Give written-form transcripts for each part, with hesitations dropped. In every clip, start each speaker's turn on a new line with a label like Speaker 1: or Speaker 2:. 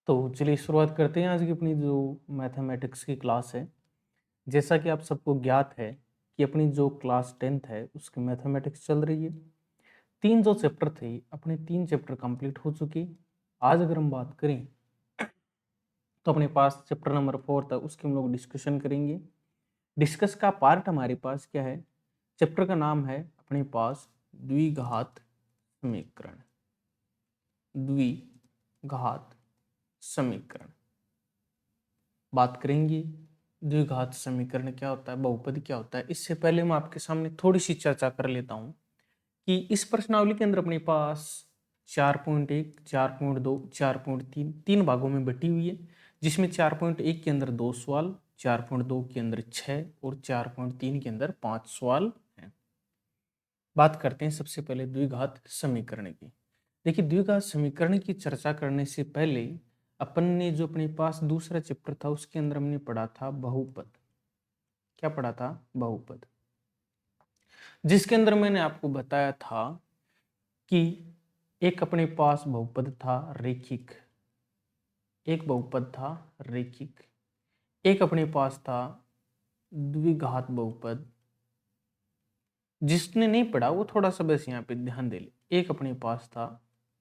Speaker 1: तो चलिए शुरुआत करते हैं आज की अपनी जो मैथमेटिक्स की क्लास है। जैसा कि आप सबको ज्ञात है कि अपनी जो क्लास 10th है उसकी मैथमेटिक्स चल रही है। 3 जो चैप्टर थे अपने 3 चैप्टर कंप्लीट हो चुके। आज अगर हम बात करें तो अपने पास चैप्टर नंबर 4 था, उसकी हम लोग डिस्कशन करेंगे। डिस्कस का पार्ट हमारे पास क्या है? चैप्टर का नाम है अपने पास द्विघात समीकरण। द्विघात समीकरण बात करेंगे। द्विघात समीकरण क्या होता है, बहुपद क्या होता है। इससे पहले मैं आपके सामने थोड़ी सी चर्चा कर लेता हूं कि इस प्रश्नावली के अंदर अपने पास 4.1, 4.2, 4.3 तीन भागों में बटी हुई है, जिसमें 4.1 के अंदर 2 सवाल, 4.2 के अंदर 6 और 4.3 के अंदर 5 सवाल हैं। बात करते हैं सबसे पहले द्विघात समीकरण की। देखिए, द्विघात समीकरण की चर्चा करने से पहले अपन ने जो अपने पास दूसरा चैप्टर था उसके अंदर हमने पढ़ा था बहुपद। क्या पढ़ा था? बहुपद, जिसके अंदर मैंने आपको बताया था कि एक अपने पास बहुपद था रेखिक, एक बहुपद था रेखिक, एक अपने पास था द्विघात बहुपद। जिसने नहीं पढ़ा वो थोड़ा सा बस यहाँ पे ध्यान दे ले। एक अपने पास था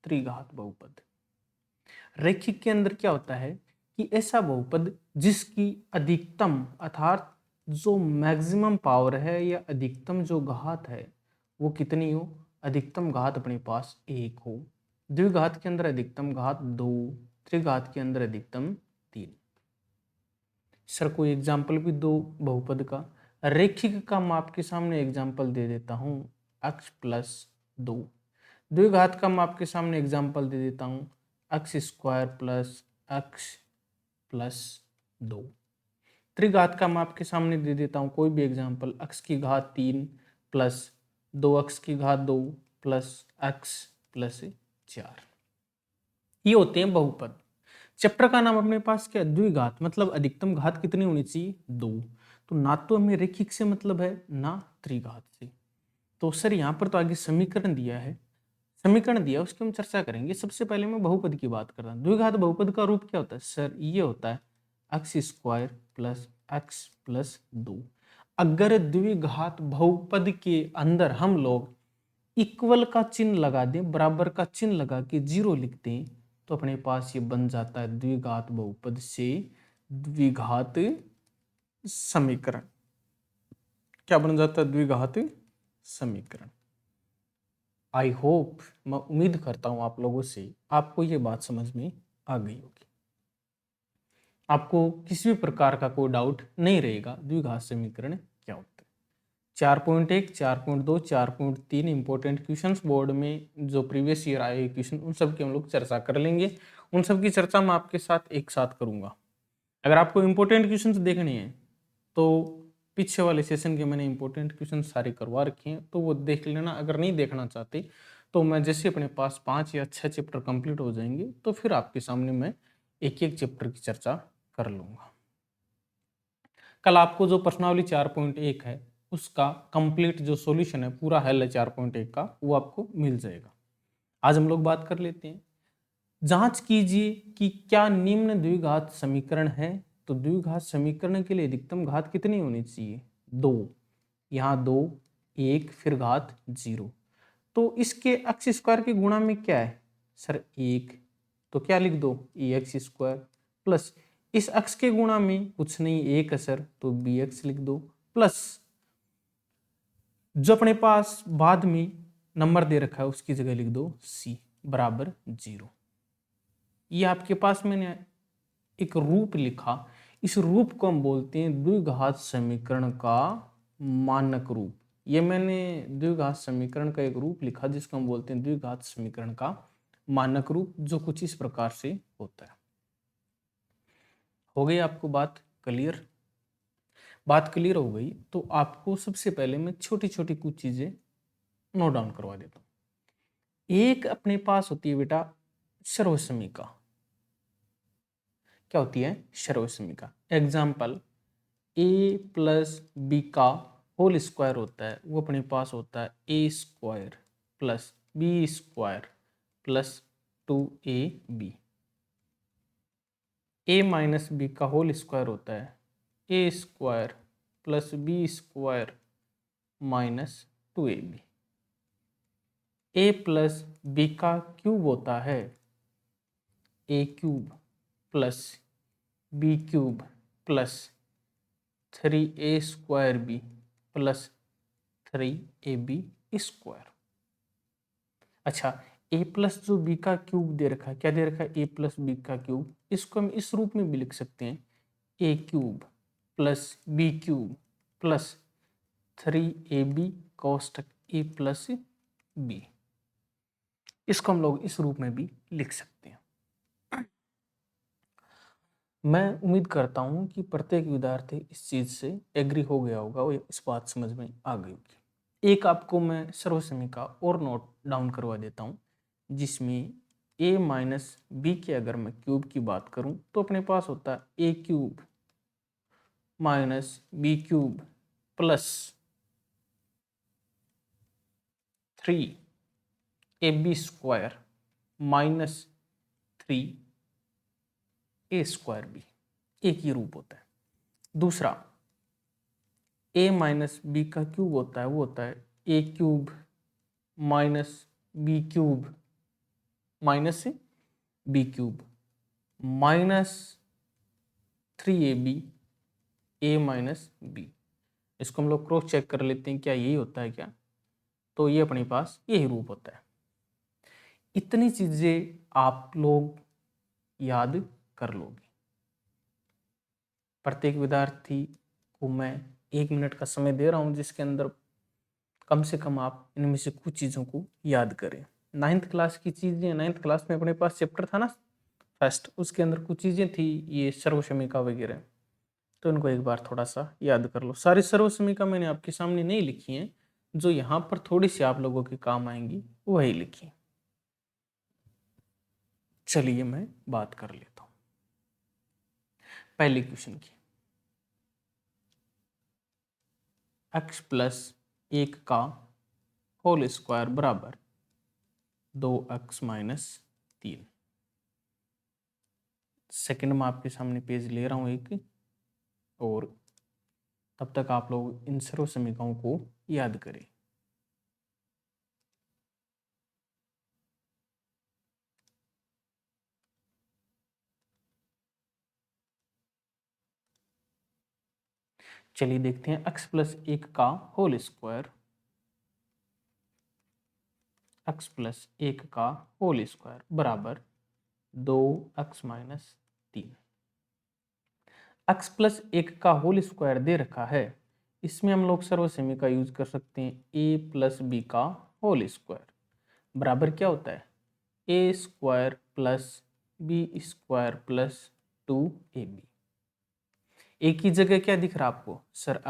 Speaker 1: त्रिघात बहुपद। रैखिक के अंदर क्या होता है कि ऐसा बहुपद जिसकी अधिकतम अर्थात जो मैक्सिमम पावर है या अधिकतम जो घात है वो कितनी हो? अधिकतम घात अपने पास 1 हो। द्विघात के अंदर अधिकतम घात 2, त्रिघात के अंदर अधिकतम 3। सर कोई एग्जाम्पल भी दो बहुपद का। रैखिक का मैं आपके सामने एग्जाम्पल दे देता हूँ, x प्लस 2। द्विघात का मैं आपके सामने एग्जाम्पल दे देता हूँ x square plus x plus 2। त्रिघात का मैं आपके सामने दे देता हूँ कोई भी एग्जाम्पल, x की घात 3 प्लस 2x की घात 2 प्लस x प्लस 4। ये होते हैं बहुपद। चैप्टर का नाम अपने पास क्या? द्विघात, मतलब अधिकतम घात कितनी होनी चाहिए? 2। तो ना तो हमें रेखिक से मतलब है ना त्रिघात से। तो सर यहाँ पर तो आगे समीकरण दिया है, समीकरण दिया उसकी हम चर्चा करेंगे। सबसे पहले मैं बहुपद की बात कर रहा हूँ। द्विघात बहुपद का रूप क्या होता है? सर ये होता है x square plus x plus 2। अगर द्विघात बहुपद के अंदर हम लोग इक्वल का चिन्ह लगा दें, बराबर का चिन्ह लगा के 0 लिख दें, तो अपने पास ये बन जाता है द्विघात बहुपद से द्विघात समीकरण। क्या बन जाता है? द्विघात समीकरण। आई होप, मैं उम्मीद करता हूं आप लोगों से आपको ये बात समझ में आ गई होगी, आपको किसी भी प्रकार का कोई डाउट नहीं रहेगा द्विघात समीकरण क्या होता है। 4.1, 4.2, 4.3 इंपॉर्टेंट क्वेश्चंस बोर्ड में जो प्रीवियस ईयर आए क्वेश्चन उन सब की हम लोग चर्चा कर लेंगे। उन सब की चर्चा मैं आपके साथ एक साथ करूंगा। अगर आपको इंपॉर्टेंट क्वेश्चंस देखने हैं तो पीछे वाले सेशन के मैंने इंपॉर्टेंट क्वेश्चन सारे करवा रखे हैं, तो वो देख लेना। अगर नहीं देखना चाहते तो मैं जैसे अपने पास 5 या 6 चैप्टर कंप्लीट हो जाएंगे तो फिर आपके सामने मैं एक एक चैप्टर की चर्चा कर लूंगा। कल आपको जो प्रश्नावली 4.1 है उसका कंप्लीट जो सॉल्यूशन है, पूरा हल है 4.1 का, वो आपको मिल जाएगा। आज हम लोग बात कर लेते हैं। जांच कीजिए कि क्या निम्न द्विघात समीकरण है। तो द्विघात समीकरण के लिए अधिकतम घात कितनी होनी चाहिए? 2। यहाँ 2, 1 फिर घात 0। तो इसके एक्स स्क्वायर के गुणा में क्या है? सर 1, तो क्या लिख दो? ए एक्स स्क्वायर प्लस इस अक्ष के गुणा में कुछ नहीं, 1 है सर, तो बी एक्स लिख दो प्लस जो अपने पास बाद में नंबर दे रखा है उसकी जगह लिख दो सी बराबर 0। ये आपके पास मैंने एक रूप लिखा, इस रूप को हम बोलते हैं द्विघात समीकरण का मानक रूप। ये मैंने द्विघात समीकरण का एक रूप लिखा जिसको हम बोलते हैं द्विघात समीकरण का मानक रूप, जो कुछ इस प्रकार से होता है। हो गई आपको बात क्लियर? बात क्लियर हो गई तो आपको सबसे पहले मैं छोटी छोटी कुछ चीजें नोट डाउन करवा देता हूं। एक अपने पास होती है बेटा सर्वसमीका। क्या होती है? सर्वसमीका। एग्जाम्पल, ए प्लस बी का होल स्क्वायर होता है, वो अपने पास होता है A square plus B square plus 2ab। A minus B का होल स्क्वायर होता है A square plus B square minus 2ab। A plus B का क्यूब होता है A cube plus B cube plus 3a square B plus 3ab square. अच्छा, a plus जो b का cube दे रखा है, क्या दे रखा है? a प्लस बी का क्यूब। इसको हम इस रूप में भी लिख सकते हैं a cube plus B cube plus 3ab कोष्टक a प्लस बी। इसको हम लोग इस रूप में भी लिख सकते हैं। मैं उम्मीद करता हूं कि प्रत्येक विद्यार्थी इस चीज से एग्री हो गया होगा और इस बात समझ में आ गई होगी। एक आपको मैं सर्वसमीका और नोट डाउन करवा देता हूं, जिसमें a माइनस बी के अगर मैं क्यूब की बात करूं तो अपने पास होता है a cube minus B cube plus 3ab square minus 3a square B. एक ही रूप होता है। दूसरा a माइनस बी का क्यूब होता है, वो होता है a cube minus B cube minus B cube minus 3ab a minus B. इसको हम लोग क्रॉस चेक कर लेते हैं, क्या यही होता है क्या? तो ये अपने पास यही रूप होता है। इतनी चीजें आप लोग याद कर लोगे। प्रत्येक विद्यार्थी को मैं 1 मिनट का समय दे रहा हूं, जिसके अंदर कम से कम आप इनमें से कुछ चीज़ों को याद करें। 9th क्लास की चीज़ें, 9th क्लास में अपने पास चैप्टर था ना फर्स्ट, उसके अंदर कुछ चीज़ें थी ये सर्वसमीका वगैरह, तो इनको एक बार थोड़ा सा याद कर लो। सारी सर्वसमीका मैंने आपके सामने नहीं लिखी है, जो यहाँ पर थोड़ी सी आप लोगों के काम आएंगी वही लिखी। चलिए मैं बात कर लेता हूँ पहले क्वेश्चन की। x प्लस 1 का होल स्क्वायर बराबर 2x माइनस 3। सेकंड में आपके सामने पेज ले रहा हूँ एक, और तब तक आप लोग इन सर्व समीकरणों को याद करें। चलिए देखते हैं x प्लस 1 का होल स्क्वायर, x प्लस 1 का होल स्क्वायर बराबर 2x माइनस 3। x प्लस 1 का होल स्क्वायर दे रखा है, इसमें हम लोग सर्वसमी का यूज कर सकते हैं a प्लस बी का होल स्क्वायर बराबर क्या होता है a square plus B square plus 2ab। एक ही जगह क्या दिख रहा है आपको सर?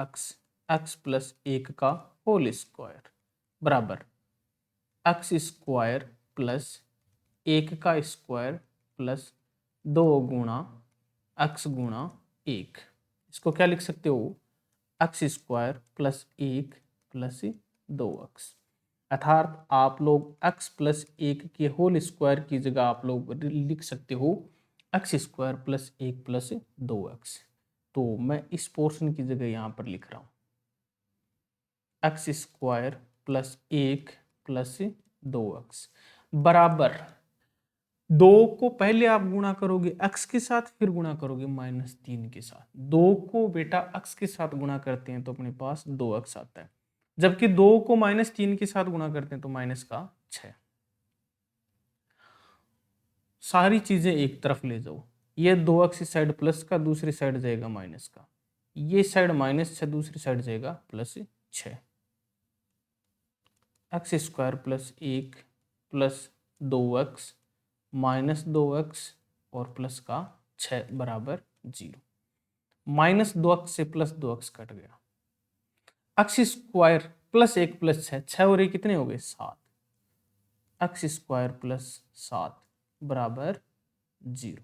Speaker 1: x प्लस 1 का होल स्क्वायर बराबर x स्क्वायर प्लस 1 का स्क्वायर प्लस 2 गुणा x गुणा 1। इसको क्या लिख सकते हो? x square plus 1 plus 2x। अर्थात आप लोग x प्लस 1 के होल स्क्वायर की जगह आप लोग लिख सकते हो x square plus 1 plus 2x। तो मैं इस पोर्शन की जगह यहाँ पर लिख रहा हूँ x square plus 1 plus 2x बराबर 2 को पहले आप गुणा करोगे x के साथ, फिर गुणा करोगे माइनस 3 के साथ। 2 को बेटा x के साथ गुणा करते हैं तो अपने पास 2x आता है, जबकि 2 को माइनस 3 के साथ गुणा करते हैं तो माइनस का 6। सारी चीजें एक तरफ ले जाओ, ये 2x इस साइड प्लस का, दूसरी साइड जाएगा माइनस का, ये साइड माइनस 6, दूसरी साइड जाएगा plus 6। X square plus 1 plus 2x minus 2x और प्लस का 6 बराबर 0। माइनस 2x से प्लस 2x कट गया। एक्स स्क्वायर प्लस 1 प्लस 6, 6 और 1 कितने हो गए? 7। एक्स स्क्वायर प्लस 7 बराबर 0।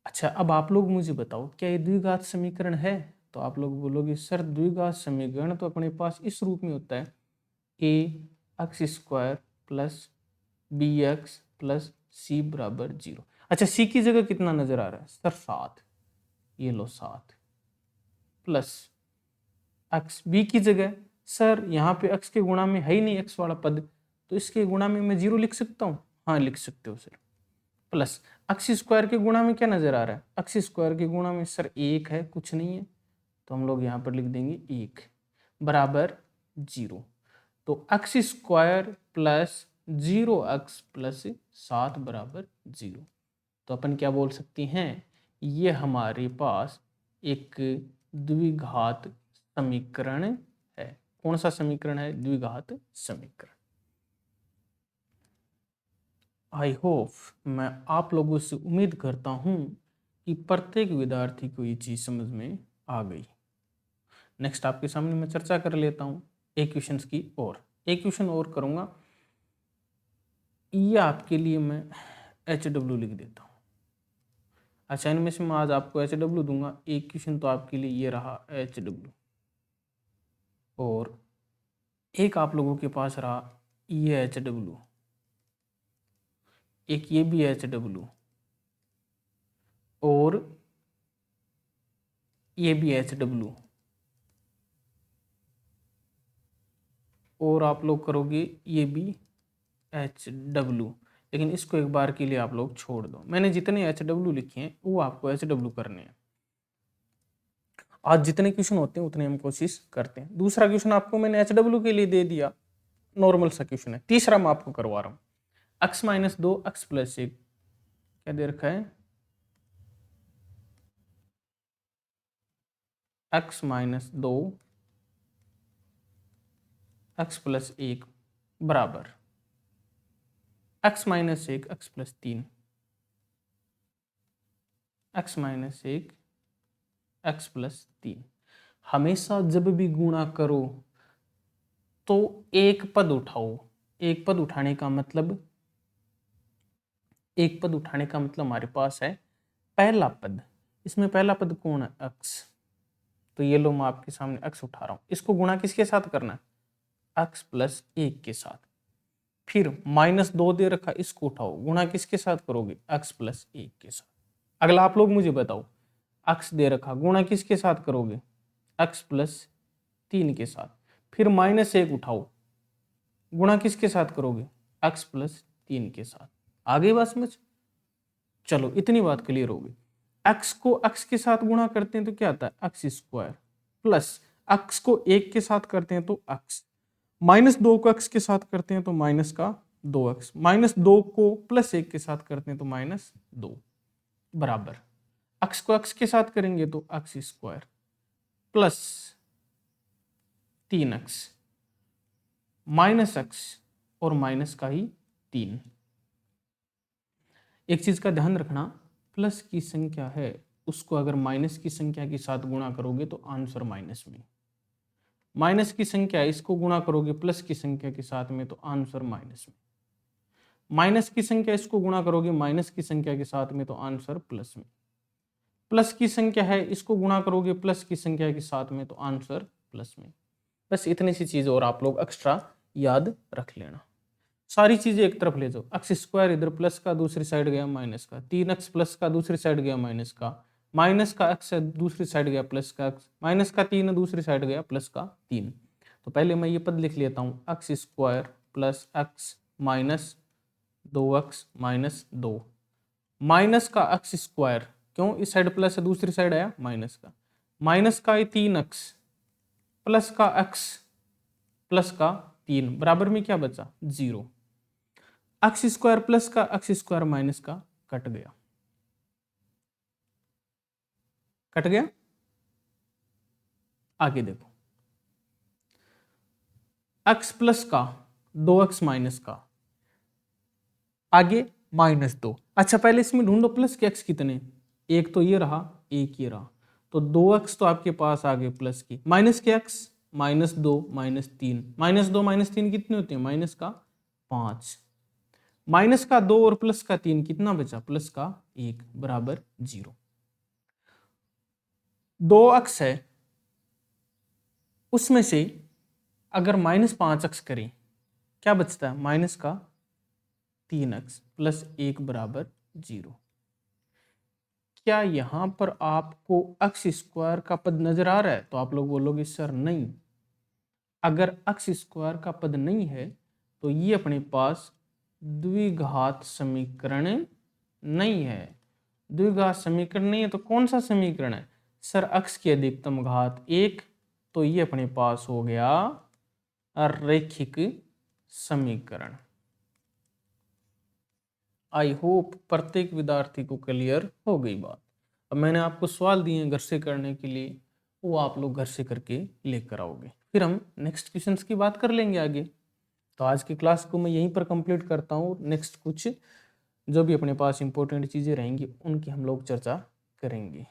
Speaker 1: अच्छा, अब आप लोग मुझे बताओ क्या ये द्विघात समीकरण है? तो आप लोग बोलोगे सर द्विघात समीकरण तो अपने पास इस रूप में होता है a X square plus B X plus C बराबर 0। अच्छा सी की जगह कितना नजर आ रहा है सर 7, ये लो 7 प्लस एक्स। बी की जगह सर यहाँ पे एक्स के गुणा में है ही नहीं एक्स वाला पद, तो इसके गुणा में मैं 0 लिख सकता हूँ, हाँ लिख सकते हो सर। प्लस एक्स स्क्वायर के गुणा में क्या नजर आ रहा है, एक्स स्क्वायर के गुणा में सर 1 है, कुछ नहीं है, तो हम लोग यहाँ पर लिख देंगे 1 बराबर 0। तो x square plus 0x plus 7 बराबर 0। तो अपन क्या बोल सकते हैं, ये हमारे पास एक द्विघात समीकरण है। कौन सा समीकरण है, द्विघात समीकरण। आई होप, मैं आप लोगों से उम्मीद करता हूं कि प्रत्येक विद्यार्थी को ये चीज़ समझ में आ गई। नेक्स्ट आपके सामने मैं चर्चा कर लेता हूं एक क्वेश्चन की और, एक क्वेश्चन और करूंगा। ये आपके लिए मैं HW लिख देता हूँ। अच्छा इनमें से मैं आज आपको HW दूंगा, एक क्वेश्चन तो आपके लिए ये रहा HW, और एक आप लोगों के पास रहा ये HW, एक ये भी HW, और ये भी HW, और आप लोग करोगे ये भी HW। लेकिन इसको एक बार के लिए आप लोग छोड़ दो, मैंने जितने HW लिखे हैं वो आपको HW करने हैं। आज जितने क्वेश्चन होते हैं उतने हम कोशिश करते हैं। दूसरा क्वेश्चन आपको मैंने HW के लिए दे दिया, नॉर्मल सा क्वेश्चन है। तीसरा मैं आपको करवा रहा हूँ, x माइनस 2 x प्लस 1 क्या दे रखा है, x माइनस 2 x प्लस 1 बराबर x minus 1 x plus 3 x minus 1 x plus 3। हमेशा जब भी गुणा करो तो एक पद उठाओ। एक पद उठाने का मतलब, एक पद उठाने का मतलब हमारे पास है पहला पद। इसमें पहला पद कौन है, x। तो ये लो मैं आपके सामने x उठा रहा हूं, इसको गुणा किसके साथ करना है, x प्लस 1 के साथ। फिर माइनस 2 दे रखा, इसको उठाओ, गुणा किसके साथ करोगे, x प्लस 1 के साथ। अगला आप लोग मुझे बताओ, x दे रखा, गुणा किसके साथ करोगे, x प्लस 3 के साथ। फिर माइनस 1 उठाओ, गुणा किसके साथ करोगे, x प्लस 3 के साथ। आगे बात समझ, चलो इतनी बात क्लियर होगी। x को x के साथ गुणा करते हैं तो क्या आता है, एक्स स्क्वायर, प्लस x को 1 के साथ करते हैं तो x, माइनस 2 को x के साथ करते हैं तो माइनस का 2x, माइनस 2 को प्लस 1 के साथ करते हैं तो माइनस 2 बराबर x को x के साथ करेंगे तो x square plus 3x minus x और माइनस का ही 3। एक चीज का ध्यान रखना, प्लस की संख्या है उसको अगर माइनस की संख्या के साथ गुणा करोगे तो आंसर माइनस में, माइनस की संख्या इसको गुणा करोगे प्लस की संख्या के साथ में तो आंसर माइनस में, माइनस की संख्या इसको गुणा करोगे माइनस की संख्या के साथ में तो आंसर प्लस में, प्लस की संख्या है इसको गुणा करोगे प्लस की संख्या के साथ में तो आंसर प्लस में। बस इतनी सी चीज और आप लोग एक्स्ट्रा याद रख लेना। सारी चीजें एक तरफ ले जाओ, एक्स स्क्वायर इधर प्लस का दूसरी साइड गया माइनस का, 3x प्लस का दूसरी साइड गया माइनस का, माइनस का x है दूसरी साइड गया प्लस का x, माइनस का 3 दूसरी साइड गया प्लस का 3। तो पहले मैं ये पद लिख लेता हूँ, x square plus x minus 2x minus 2, minus का एक्स स्क्वायर, क्यों इस साइड प्लस है दूसरी साइड आया माइनस का, माइनस का 3x प्लस का x प्लस का 3 बराबर में क्या बचा 0, एक्स स्क्वायर प्लस का एक्स स्क्वायर माइनस का कट गया, कट गया। आगे देखो, x प्लस का 2x माइनस का, आगे माइनस 2। अच्छा पहले इसमें ढूंढो प्लस के x कितने, एक तो ये रहा एक ये रहा, तो 2x तो आपके पास आ गए प्लस की, माइनस के x minus 2 minus 3, minus 2 minus 3 कितने होते हैं, माइनस का 5, माइनस का 2 और प्लस का 3 कितना बचा, प्लस का 1 बराबर 0। 2x है उसमें से अगर माइनस 5x करें क्या बचता है, माइनस का 3x प्लस 1 बराबर 0। क्या यहाँ पर आपको एक्स स्क्वायर का पद नजर आ रहा है? तो आप लोग बोलोगे सर नहीं। अगर एक्स स्क्वायर का पद नहीं है तो ये अपने पास द्विघात समीकरण नहीं है। द्विघात समीकरण नहीं है तो कौन सा समीकरण है? सर एक्स की अधिकतम घात 1, तो ये अपने पास हो गया रैखिक समीकरण। आई होप प्रत्येक विद्यार्थी को क्लियर हो गई बात। अब मैंने आपको सवाल दिए हैं घर से करने के लिए, वो आप लोग घर से करके लेकर आओगे, फिर हम नेक्स्ट क्वेश्चंस की बात कर लेंगे आगे। तो आज की क्लास को मैं यहीं पर कंप्लीट करता हूँ। नेक्स्ट कुछ जो भी अपने पास इंपॉर्टेंट चीज़ें रहेंगी उनकी हम लोग चर्चा करेंगे।